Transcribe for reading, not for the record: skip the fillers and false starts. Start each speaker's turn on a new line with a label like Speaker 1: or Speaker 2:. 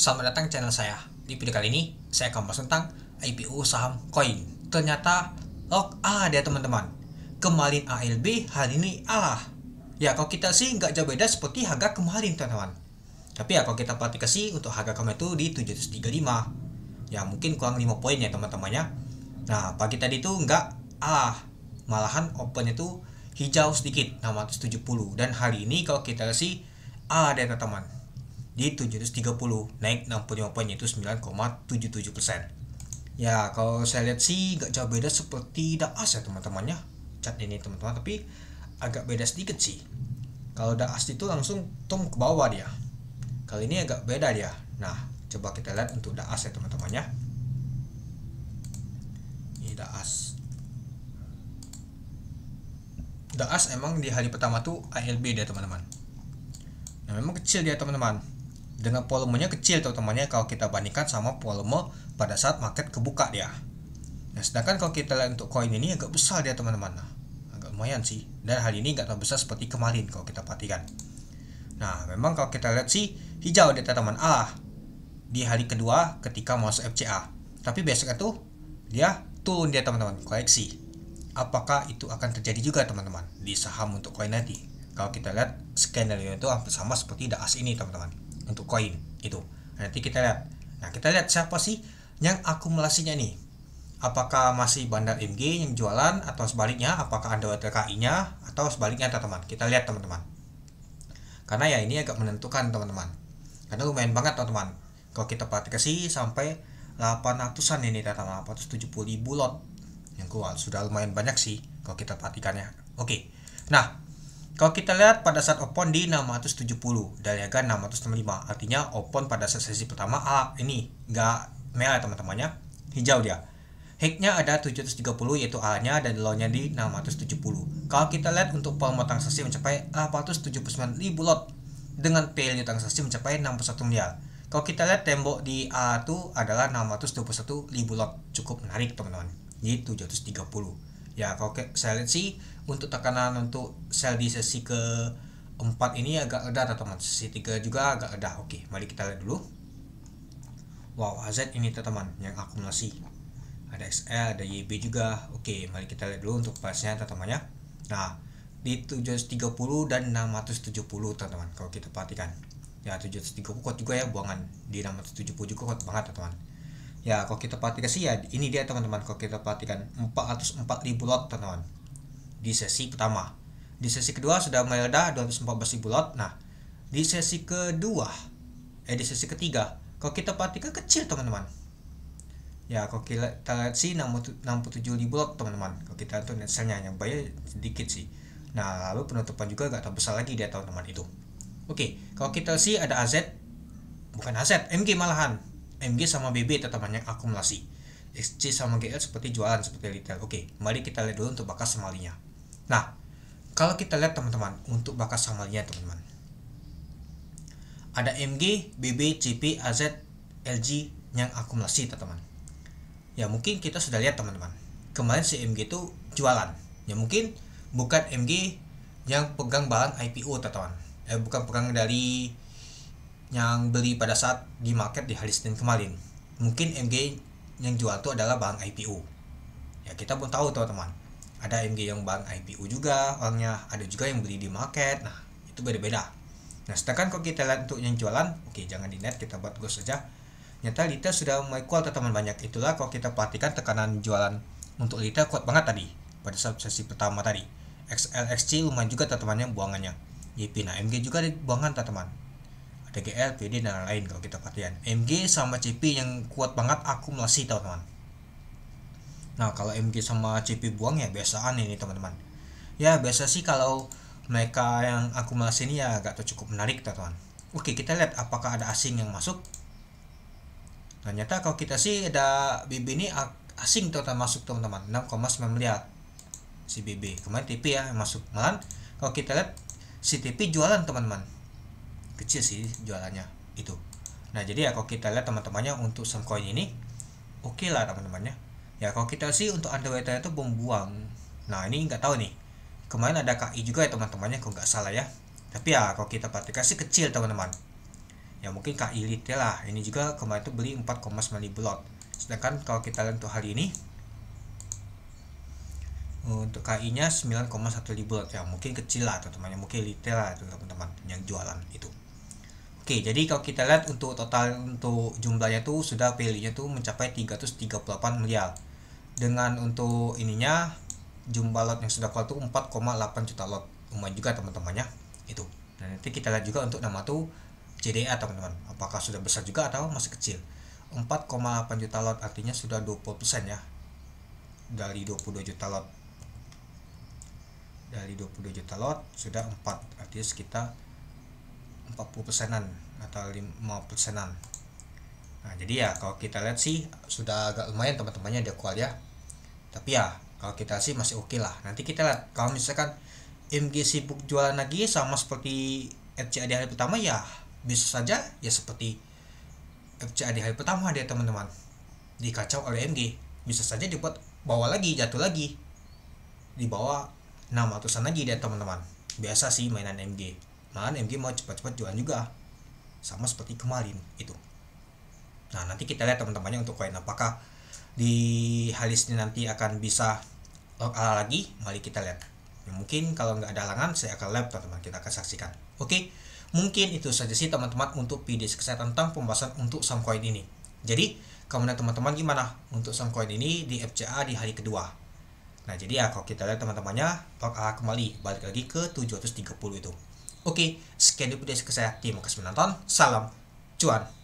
Speaker 1: Selamat datang channel saya. Di video kali ini saya akan bahas tentang IPO saham koin. Ternyata lock A dia teman-teman. Kemarin ALB, hari ini A. Ya kalau kita sih nggak jauh beda seperti harga kemarin teman-teman. Tapi ya kalau kita perhatikan sih untuk harga kemarin itu di 735. Ya mungkin kurang 5 poin ya teman-temannya. Nah pagi tadi itu nggak A. Malahan open itu hijau sedikit 670. Dan hari ini kalau kita sih A dia teman-teman, di 730, naik 65 poin, yaitu 9,77%. Ya kalau saya lihat sih gak jauh beda seperti DAAS ya teman-temannya, cat ini teman-teman, tapi agak beda sedikit sih. Kalau DAAS itu langsung tum ke bawah dia, kali ini agak beda dia. Nah coba kita lihat untuk DAAS ya teman-temannya. Ini DAAS emang di hari pertama tuh ALB dia teman-teman. Nah memang kecil dia teman-teman, dengan volumenya kecil teman-temannya kalau kita bandingkan sama volume pada saat market kebuka dia. Nah sedangkan kalau kita lihat untuk koin ini agak besar dia teman-teman, nah, agak lumayan sih. Dan hari ini nggak terlalu besar seperti kemarin kalau kita perhatikan. Nah memang kalau kita lihat sih hijau dia teman-teman di hari kedua ketika masuk FCA. Tapi besoknya tuh dia turun dia teman-teman, koreksi. Apakah itu akan terjadi juga teman-teman di saham untuk koin nanti? Kalau kita lihat skenario itu hampir sama seperti DAAS ini teman-teman untuk koin itu. Nanti kita lihat. Nah kita lihat siapa sih yang akumulasinya nih. Apakah masih Bandar MG yang jualan atau sebaliknya? Apakah Android TKI nya atau sebaliknya teman-teman? Kita lihat teman-teman. Karena ya ini agak menentukan teman-teman. Karena lumayan banget teman-teman. Kalau kita perhatikan sih sampai 800-an ini teman-teman, 870.000 lot yang keluar. Sudah lumayan banyak sih kalau kita perhatikannya. Oke. Nah, kalau kita lihat pada saat open di 670 dari harga 665, artinya open pada sesi pertama ini nggak merah teman-temannya, hijau dia. High-nya ada 730 yaitu A-nya dan low-nya di 670. Kalau kita lihat untuk volume transaksi mencapai 879.000 lot dengan value transaksi mencapai 61 miliar. Kalau kita lihat tembok di A itu adalah 621.000 lot, cukup menarik teman-teman, di 730. Ya kalau saya lihat sih untuk tekanan untuk sell di sesi keempat ini agak rendah teman-teman, sesi 3 juga agak rendah. Oke, mari kita lihat dulu. Wow, AZ ini teman-teman yang akumulasi, ada XL, ada YB juga. Oke, mari kita lihat dulu untuk price-nya teman-teman ya. Nah di 730 dan 670 teman-teman kalau kita perhatikan. Ya 730 kuat juga ya, buangan di 670 juga kuat banget teman-teman. Ya kalau kita perhatikan sih ya ini dia teman-teman, kalau kita perhatikan 404.000 lot teman-teman di sesi pertama. Di sesi kedua sudah meredah 214.000 lot. Nah di sesi kedua di sesi ketiga kalau kita perhatikan kecil teman-teman. Ya kalau kita lihat sih 67.000 lot teman-teman. Kalau kita lihat net sell-nya yang banyak sedikit sih. Nah lalu penutupan juga agak terbesar lagi dia teman-teman itu. Oke, kalau kita sih ada AZ, bukan AZ, MG malahan. MG sama BB teman-teman yang akumulasi. XC sama GL seperti jualan, seperti retail. Oke, mari kita lihat dulu untuk bakas samalinya. Nah, kalau kita lihat teman-teman untuk bakas samalinya teman-teman, ada MG, BB, CP, AZ, LG yang akumulasi teman-teman. Ya mungkin kita sudah lihat teman-teman, kemarin si MG itu jualan. Ya mungkin bukan MG yang pegang barang IPO teman-teman. Bukan pegang dari yang beli pada saat di market di hari Senin kemarin. Mungkin MG yang jual itu adalah barang IPO. Ya kita pun tahu teman-teman, ada MG yang barang IPO juga orangnya, ada juga yang beli di market. Nah itu beda-beda. Nah sedangkan kalau kita lihat untuk yang jualan, oke jangan di net, kita buat ghost saja. Nyata retail sudah mulai kuat teman banyak. Itulah kalau kita perhatikan tekanan jualan untuk retail kuat banget tadi pada saat sesi pertama tadi. XLXC lumayan juga teman-teman buangannya. YP, nah MG juga ada buangan teman-teman. Ada GL, PD dan lain-lain kalau kita perhatikan. MG sama CP yang kuat banget akumulasi teman-teman. Nah kalau MG sama CP buang ya biasaan ini teman-teman. Ya biasa sih kalau mereka yang akumulasi ini ya agak cukup menarik teman-teman. Oke kita lihat apakah ada asing yang masuk. Ternyata kalau kita sih ada BB ini asing teman-teman masuk teman-teman, 6,9 miliar si BB. Kemarin TP ya yang masuk. Malah kalau kita lihat si TP jualan teman-teman, kecil sih jualannya itu. Nah jadi ya kalau kita lihat teman-temannya untuk saham koin ini oke lah teman-temannya. Ya kalau kita sih untuk underwater itu membuang. Nah ini nggak tahu nih, kemarin ada KI juga ya teman-temannya kalau nggak salah ya. Tapi ya kalau kita perhatikan sih kecil teman-teman. ya mungkin KI retail lah. Ini juga kemarin itu beli 4,9 lot. Sedangkan kalau kita lihat untuk hari ini untuk KI nya 9,1 lot ya, mungkin kecil lah teman-teman, mungkin retail lah teman-teman yang jualan itu. Oke, jadi kalau kita lihat untuk total untuk jumlahnya tuh sudah value-nya tuh mencapai 338 miliar. Dengan untuk ininya jumlah lot yang sudah keluar tuh 4,8 juta lot. Lumayan juga teman-temannya itu. Dan nanti kita lihat juga untuk nama tuh CDA teman-teman. Apakah sudah besar juga atau masih kecil. 4,8 juta lot artinya sudah 20% ya. Dari 22 juta lot. Dari 22 juta lot sudah 4, artinya sekitar 40%-an atau 5%-an. Nah, jadi ya kalau kita lihat sih sudah agak lumayan teman-temannya dia kual ya. Tapi ya kalau kita sih masih oke lah. Nanti kita lihat kalau misalkan MG sibuk jualan lagi sama seperti FCA di hari pertama, ya bisa saja ya seperti FCA di hari pertama dia teman-teman, dikacau oleh MG, bisa saja dibuat bawah lagi, jatuh lagi di bawah 600-an lagi dia teman-teman. Biasa sih mainan MG. Malahan MG mau cepat-cepat jualan juga, sama seperti kemarin itu. Nah, nanti kita lihat teman-temannya untuk koin apakah di hari Senin nanti akan bisa log ala lagi. Mari kita lihat. Ya, mungkin kalau nggak ada halangan saya akan live teman-teman, kita akan saksikan. Oke, mungkin itu saja sih teman-teman untuk video kesehatan tentang pembahasan untuk saham koin ini. Jadi kemudian teman-teman gimana untuk saham koin ini di FCA di hari kedua. Nah, jadi ya kalau kita lihat teman-temannya log ala kembali balik lagi ke 730 itu. Oke, sekian video saya. Terima kasih menonton. Salam cuan.